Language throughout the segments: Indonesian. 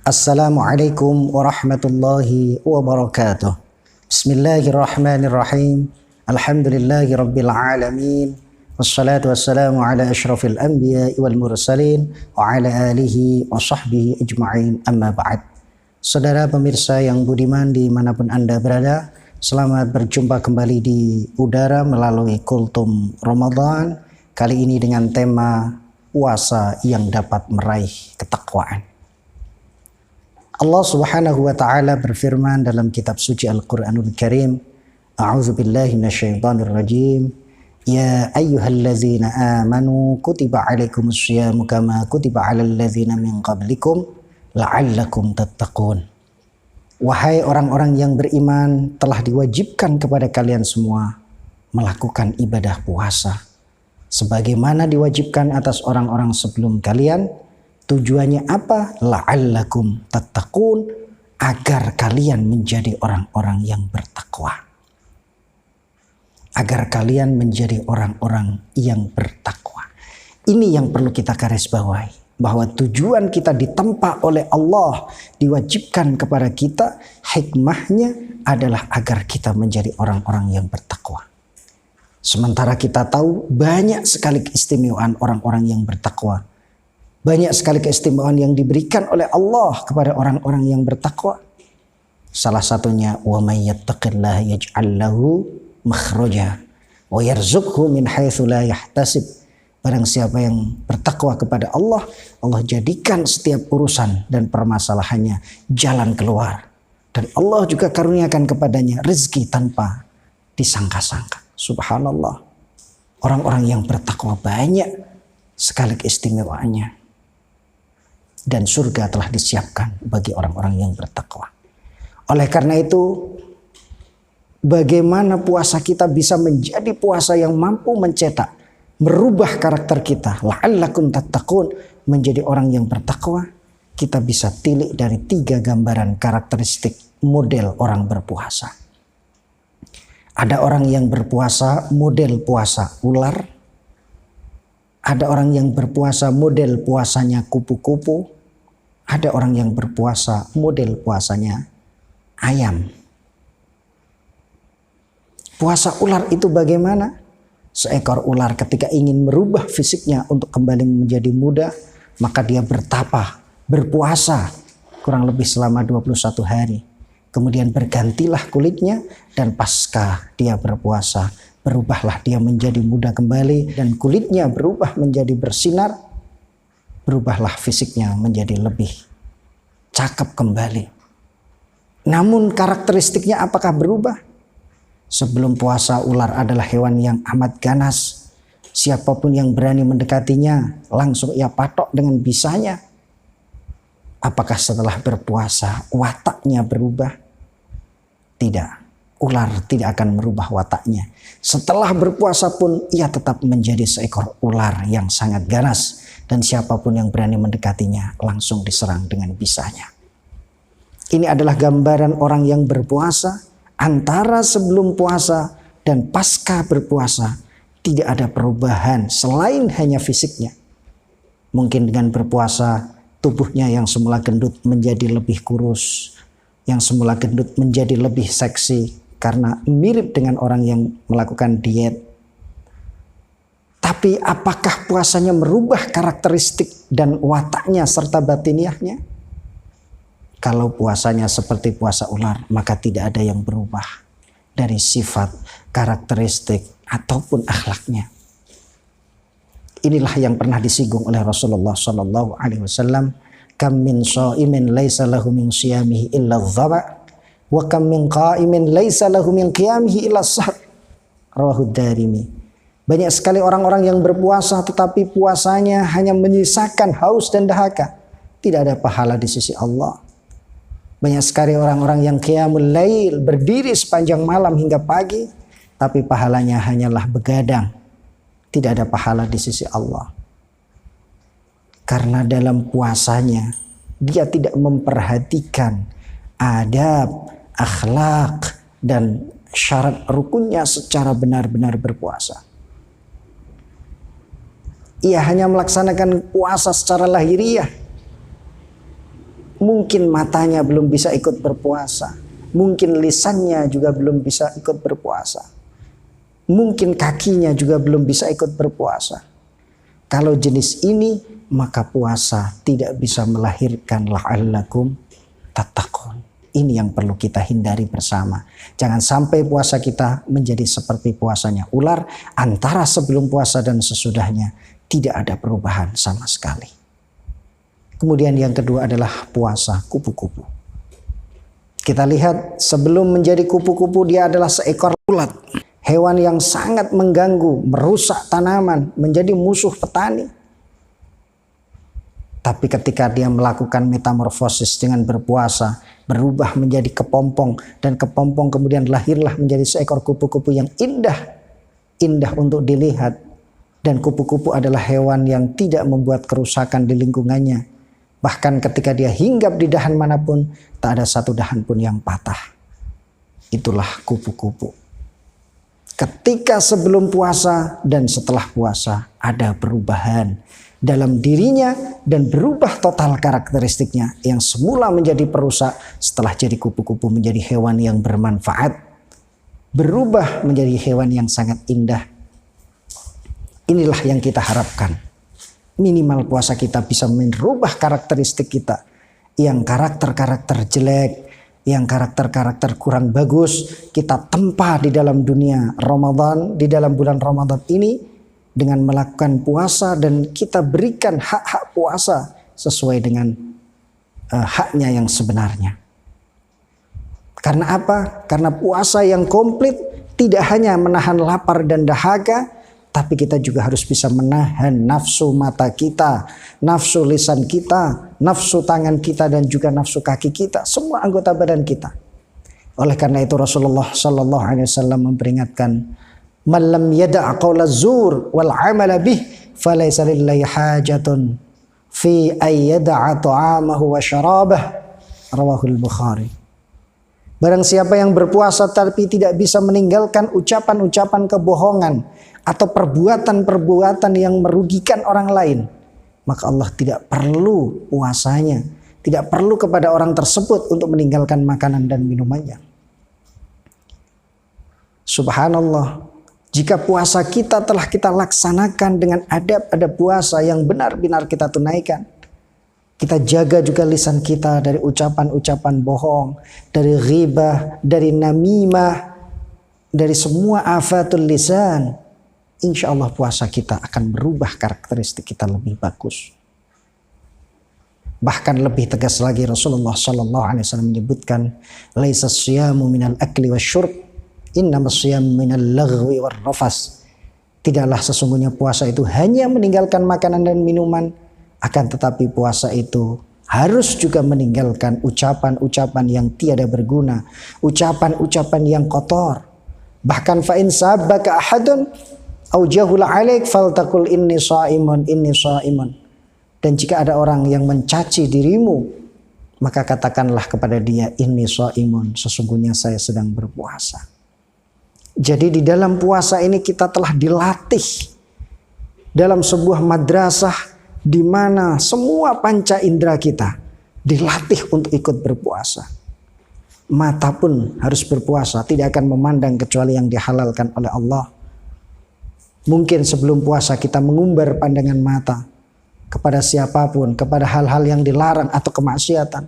Assalamualaikum warahmatullahi wabarakatuh. Bismillahirrahmanirrahim. Alhamdulillahi rabbil alamin. Wassalatu wassalamu ala asyrafil anbiya'i wal mursalin wa ala alihi wa sahbihi ajma'in, amma ba'd. Saudara pemirsa yang budiman dimanapun Anda berada, selamat berjumpa kembali di udara melalui Kultum Ramadan. Kali ini dengan tema puasa yang dapat meraih ketakwaan. Allah Subhanahu wa taala berfirman dalam kitab suci Al-Qur'anul Karim, A'udzu billahi minasyaitonir rajim. Ya ayyuhallazina amanu kutiba 'alaikumus syiyamu kama kutiba 'alal ladzina min qablikum la'allakum tattaqun. Wahai orang-orang yang beriman, telah diwajibkan kepada kalian semua melakukan ibadah puasa sebagaimana diwajibkan atas orang-orang sebelum kalian. Tujuannya apa? La'allakum tattaqun, agar kalian menjadi orang-orang yang bertakwa. Agar kalian menjadi orang-orang yang bertakwa. Ini yang perlu kita garis bawahi, bahwa tujuan kita ditempa oleh Allah, diwajibkan kepada kita, hikmahnya adalah agar kita menjadi orang-orang yang bertakwa. Sementara kita tahu banyak sekali keistimewaan orang-orang yang bertakwa. Banyak sekali keistimewaan yang diberikan oleh Allah kepada orang-orang yang bertakwa. Salah satunya, wa may yattaqillaha yaj'al lahu makhraja wa yarzuqhu min haitsu la yahtasib. Barang siapa yang bertakwa kepada Allah, Allah jadikan setiap urusan dan permasalahannya jalan keluar. Dan Allah juga karuniakan kepadanya rezeki tanpa disangka-sangka. Subhanallah. Orang-orang yang bertakwa banyak sekali keistimewaannya. Dan surga telah disiapkan bagi orang-orang yang bertakwa. Oleh karena itu, bagaimana puasa kita bisa menjadi puasa yang mampu mencetak, merubah karakter kita, la'allakum tattaqun, menjadi orang yang bertakwa. Kita bisa tilik dari 3 gambaran karakteristik model orang berpuasa. Ada orang yang berpuasa model puasa ular. Ada orang yang berpuasa model puasanya kupu-kupu. Ada orang yang berpuasa model puasanya ayam. Puasa ular itu bagaimana? Seekor ular ketika ingin merubah fisiknya untuk kembali menjadi muda, maka dia bertapa, berpuasa kurang lebih selama 21 hari. Kemudian bergantilah kulitnya, dan pasca dia berpuasa, berubahlah dia menjadi muda kembali dan kulitnya berubah menjadi bersinar. Berubahlah fisiknya menjadi lebih cakep kembali. Namun karakteristiknya apakah berubah? Sebelum puasa, ular adalah hewan yang amat ganas. Siapapun yang berani mendekatinya langsung ia patok dengan bisanya. Apakah setelah berpuasa wataknya berubah? Tidak. Ular tidak akan merubah wataknya. Setelah berpuasa pun ia tetap menjadi seekor ular yang sangat ganas. Dan siapapun yang berani mendekatinya langsung diserang dengan bisanya. Ini adalah gambaran orang yang berpuasa. Antara sebelum puasa dan pasca berpuasa tidak ada perubahan selain hanya fisiknya. Mungkin dengan berpuasa tubuhnya yang semula gendut menjadi lebih kurus. Yang semula gendut menjadi lebih seksi karena mirip dengan orang yang melakukan diet. Tapi apakah puasanya merubah karakteristik dan wataknya serta batiniahnya? Kalau puasanya seperti puasa ular, maka tidak ada yang berubah dari sifat, karakteristik, ataupun akhlaknya. Inilah yang pernah disinggung oleh Rasulullah SAW. Kam min sha'imin laisa lahu min siyamihi illa adh-dhama' wa kam min qa'imin laisa lahu min qiyamihi illa as-sahar. Rawahu Darimi. Banyak sekali orang-orang yang berpuasa tetapi puasanya hanya menyisakan haus dan dahaga. Tidak ada pahala di sisi Allah. Banyak sekali orang-orang yang qiyamul lail, berdiri sepanjang malam hingga pagi, tapi pahalanya hanyalah begadang. Tidak ada pahala di sisi Allah. Karena dalam puasanya dia tidak memperhatikan adab, akhlak, dan syarat rukunnya secara benar-benar berpuasa. Ia hanya melaksanakan puasa secara lahiriah. Mungkin matanya belum bisa ikut berpuasa. Mungkin lisannya juga belum bisa ikut berpuasa. Mungkin kakinya juga belum bisa ikut berpuasa. Kalau jenis ini, maka puasa tidak bisa melahirkan la'allakum tattaqun. Ini yang perlu kita hindari bersama. Jangan sampai puasa kita menjadi seperti puasanya ular. Antara sebelum puasa dan sesudahnya tidak ada perubahan sama sekali. Kemudian yang kedua adalah puasa kupu-kupu. Kita lihat sebelum menjadi kupu-kupu dia adalah seekor ulat. Hewan yang sangat mengganggu, merusak tanaman, menjadi musuh petani. Tapi ketika dia melakukan metamorfosis dengan berpuasa, berubah menjadi kepompong, dan kepompong kemudian lahirlah menjadi seekor kupu-kupu yang indah untuk dilihat. Dan kupu-kupu adalah hewan yang tidak membuat kerusakan di lingkungannya. Bahkan ketika dia hinggap di dahan manapun, tak ada satu dahan pun yang patah. Itulah kupu-kupu. Ketika sebelum puasa dan setelah puasa ada perubahan dalam dirinya dan berubah total karakteristiknya, yang semula menjadi perusak setelah jadi kupu-kupu menjadi hewan yang bermanfaat, berubah menjadi hewan yang sangat indah. Inilah yang kita harapkan. Minimal puasa kita bisa merubah karakteristik kita yang karakter-karakter jelek, yang karakter-karakter kurang bagus, kita tempa di dalam dunia Ramadan, di dalam bulan Ramadan ini dengan melakukan puasa, dan kita berikan hak-hak puasa sesuai dengan haknya yang sebenarnya. Karena apa? Karena puasa yang komplit tidak hanya menahan lapar dan dahaga, tapi kita juga harus bisa menahan nafsu mata kita, nafsu lisan kita, nafsu tangan kita, dan juga nafsu kaki kita, semua anggota badan kita. Oleh karena itu Rasulullah Sallallahu Alaihi Wasallam memperingatkan, "Man lam yada' qawla zur wal 'amala bih, falaysa lillahi hajatun fi ay yada'a ta'amahu wa syarabah." Rawahul Bukhari. Barang siapa yang berpuasa tapi tidak bisa meninggalkan ucapan-ucapan kebohongan atau perbuatan-perbuatan yang merugikan orang lain, maka Allah tidak perlu puasanya, tidak perlu kepada orang tersebut untuk meninggalkan makanan dan minumannya. Subhanallah, jika puasa kita telah kita laksanakan dengan adab-adab puasa yang benar-benar kita tunaikan, kita jaga juga lisan kita dari ucapan-ucapan bohong, dari ghibah, dari namimah, dari semua afatul lisan. Insya Allah puasa kita akan berubah karakteristik kita lebih bagus. Bahkan lebih tegas lagi Rasulullah Sallallahu Alaihi Wasallam menyebutkan, "Laisa siyamu minal akli wasyurb, innamas siyamu minal laghwi warrafas." Tidaklah sesungguhnya puasa itu hanya meninggalkan makanan dan minuman, akan tetapi puasa itu harus juga meninggalkan ucapan-ucapan yang tiada berguna, ucapan-ucapan yang kotor. Bahkan fa in sabbaka ahadun au jahula alaik faltaqul inni shaimun inni shaimun. Dan jika ada orang yang mencaci dirimu, maka katakanlah kepada dia, inni shaimun, sesungguhnya saya sedang berpuasa. Jadi di dalam puasa ini kita telah dilatih dalam sebuah madrasah di mana semua panca indera kita dilatih untuk ikut berpuasa. Mata pun harus berpuasa, tidak akan memandang kecuali yang dihalalkan oleh Allah. Mungkin sebelum puasa kita mengumbar pandangan mata kepada siapapun, kepada hal-hal yang dilarang atau kemaksiatan.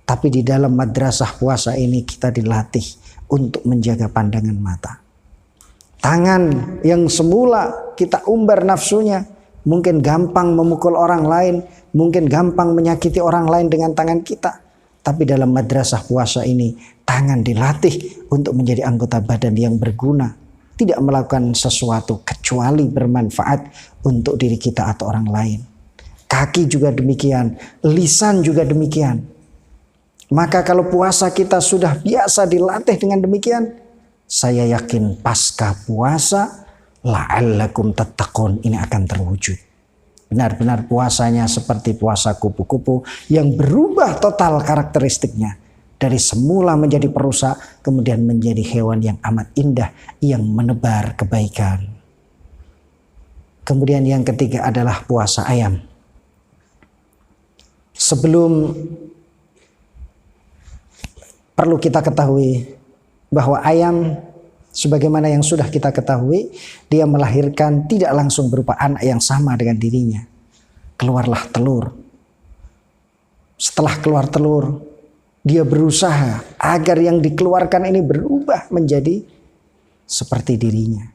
Tapi di dalam madrasah puasa ini kita dilatih untuk menjaga pandangan mata. Tangan yang semula kita umbar nafsunya, mungkin gampang memukul orang lain, mungkin gampang menyakiti orang lain dengan tangan kita. Tapi dalam madrasah puasa ini, tangan dilatih untuk menjadi anggota badan yang berguna. Tidak melakukan sesuatu kecuali bermanfaat untuk diri kita atau orang lain. Kaki juga demikian, lisan juga demikian. Maka kalau puasa kita sudah biasa dilatih dengan demikian, saya yakin pasca puasa la'allakum tattaqun ini akan terwujud. Benar-benar puasanya seperti puasa kupu-kupu yang berubah total karakteristiknya. Dari semula menjadi perusak, kemudian menjadi hewan yang amat indah, yang menebar kebaikan. Kemudian yang ketiga adalah puasa ayam. Sebelum Perlu kita ketahui bahwa ayam sebagaimana yang sudah kita ketahui, dia melahirkan tidak langsung berupa anak yang sama dengan dirinya. Keluarlah telur. Setelah keluar telur, dia berusaha agar yang dikeluarkan ini berubah menjadi seperti dirinya.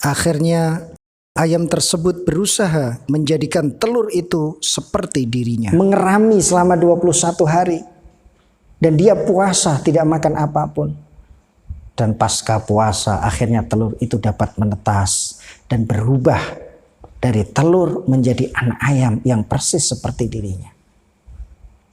Akhirnya ayam tersebut berusaha menjadikan telur itu seperti dirinya. Mengerami selama 21 hari. Dan dia puasa, tidak makan apapun. Dan pasca puasa akhirnya telur itu dapat menetas dan berubah dari telur menjadi anak ayam yang persis seperti dirinya.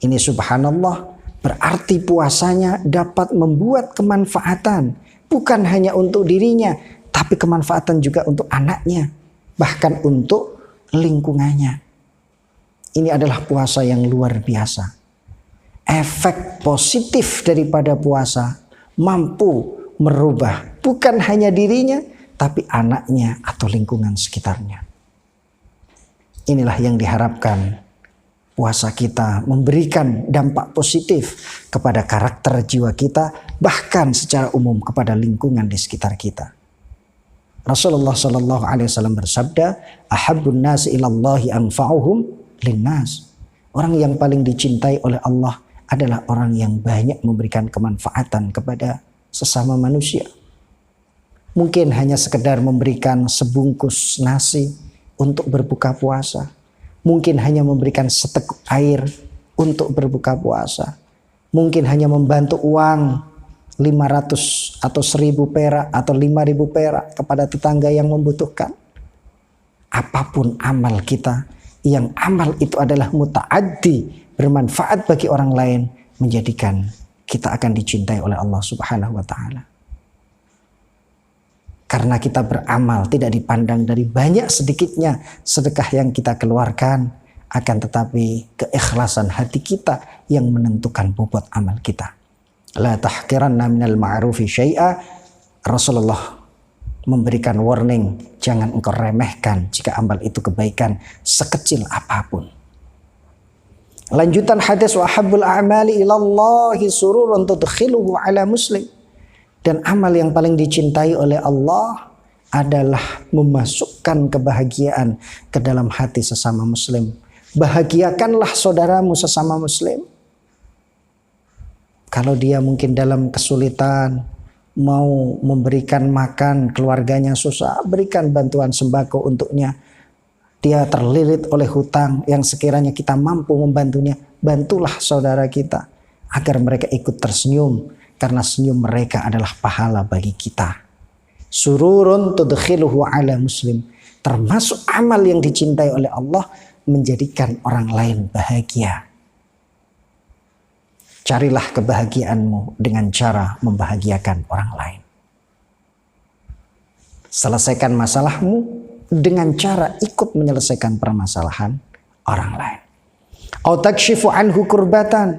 Ini subhanallah, berarti puasanya dapat membuat kemanfaatan. Bukan hanya untuk dirinya, tapi kemanfaatan juga untuk anaknya. Bahkan untuk lingkungannya. Ini adalah puasa yang luar biasa. Efek positif daripada puasa mampu merubah bukan hanya dirinya, tapi anaknya atau lingkungan sekitarnya. Inilah yang diharapkan puasa kita memberikan dampak positif kepada karakter jiwa kita, bahkan secara umum kepada lingkungan di sekitar kita. Rasulullah Shallallahu Alaihi Wasallam bersabda, "Ahabbun nasi ilallahi anfa'uhum linnas." Orang yang paling dicintai oleh Allah adalah orang yang banyak memberikan kemanfaatan kepada sesama manusia. Mungkin hanya sekedar memberikan sebungkus nasi untuk berbuka puasa. Mungkin hanya memberikan seteguk air untuk berbuka puasa. Mungkin hanya membantu uang 500 atau 1000 perak atau 5000 perak kepada tetangga yang membutuhkan. Apapun amal kita, yang amal itu adalah muta'addi, bermanfaat bagi orang lain, menjadikan kita akan dicintai oleh Allah Subhanahu wa Ta'ala. Karena kita beramal tidak dipandang dari banyak sedikitnya sedekah yang kita keluarkan, akan tetapi keikhlasan hati kita yang menentukan bobot amal kita. La tahqiranna minal ma'rufi syai'a. Rasulullah memberikan warning, jangan engkau remehkan jika amal itu kebaikan sekecil apapun. Lanjutan hadis, wa habbul a'mali ilallahi sururun tudkhiluhu ala muslim. Dan amal yang paling dicintai oleh Allah adalah memasukkan kebahagiaan ke dalam hati sesama muslim. Bahagiakanlah saudaramu sesama muslim. Kalau dia mungkin dalam kesulitan, mau memberikan makan keluarganya susah, berikan bantuan sembako untuknya. Dia terlilit oleh hutang yang sekiranya kita mampu membantunya, bantulah saudara kita agar mereka ikut tersenyum, karena senyum mereka adalah pahala bagi kita. Sururun tudkhiluhu ala muslim, termasuk amal yang dicintai oleh Allah, menjadikan orang lain bahagia. Carilah kebahagiaanmu dengan cara membahagiakan orang lain. Selesaikan masalahmu dengan cara ikut menyelesaikan permasalahan orang lain. Au takshifu anhu kurbatan,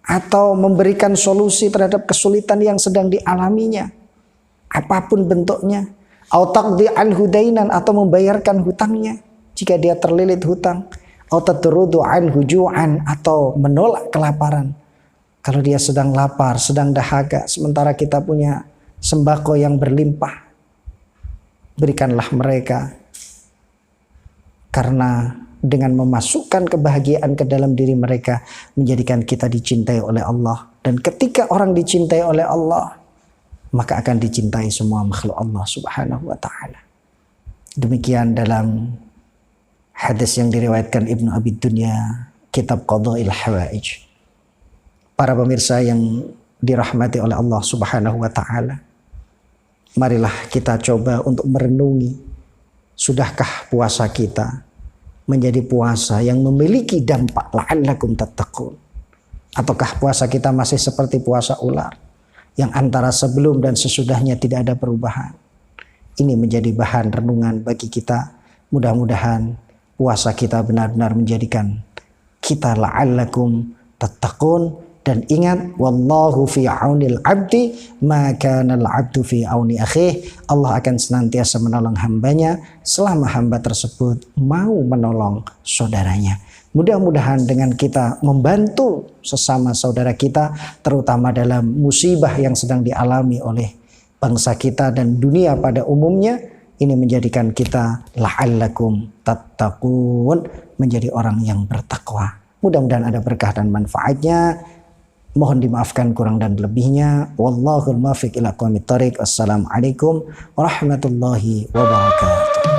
atau memberikan solusi terhadap kesulitan yang sedang dialaminya, apapun bentuknya. Au taqdi anhu dainan, atau membayarkan hutangnya jika dia terlilit hutang. Au tatrudu anhu ju'an, atau menolak kelaparan. Kalau dia sedang lapar, sedang dahaga, sementara kita punya sembako yang berlimpah, berikanlah mereka. Karena dengan memasukkan kebahagiaan ke dalam diri mereka, menjadikan kita dicintai oleh Allah. Dan ketika orang dicintai oleh Allah, maka akan dicintai semua makhluk Allah Subhanahu wa Ta'ala. Demikian dalam hadis yang diriwayatkan Ibnu Abi Dunya, kitab Qadha'il Hawaij. Para pemirsa yang dirahmati oleh Allah Subhanahu wa Ta'ala, marilah kita coba untuk merenungi, sudahkah puasa kita menjadi puasa yang memiliki dampak la'allakum tattaqun? Ataukah puasa kita masih seperti puasa ular yang antara sebelum dan sesudahnya tidak ada perubahan? Ini menjadi bahan renungan bagi kita. Mudah-mudahan puasa kita benar-benar menjadikan kita la'allakum tattaqun, Dan ingat, wallahu fi aunil abdi ma kana al abdu fi auni akhih. Allah akan senantiasa menolong hambanya selama hamba tersebut mau menolong saudaranya. Mudah-mudahan dengan kita membantu sesama saudara kita, terutama dalam musibah yang sedang dialami oleh bangsa kita dan dunia pada umumnya, ini menjadikan kita la'allakum tattaqun, menjadi orang yang bertakwa. Mudah-mudahan ada berkah dan manfaatnya. Mohon dimaafkan kurang dan lebihnya. Wallahul muwaffiq ila aqwamit thoriq. Wassalamualaikum warahmatullahi wabarakatuh.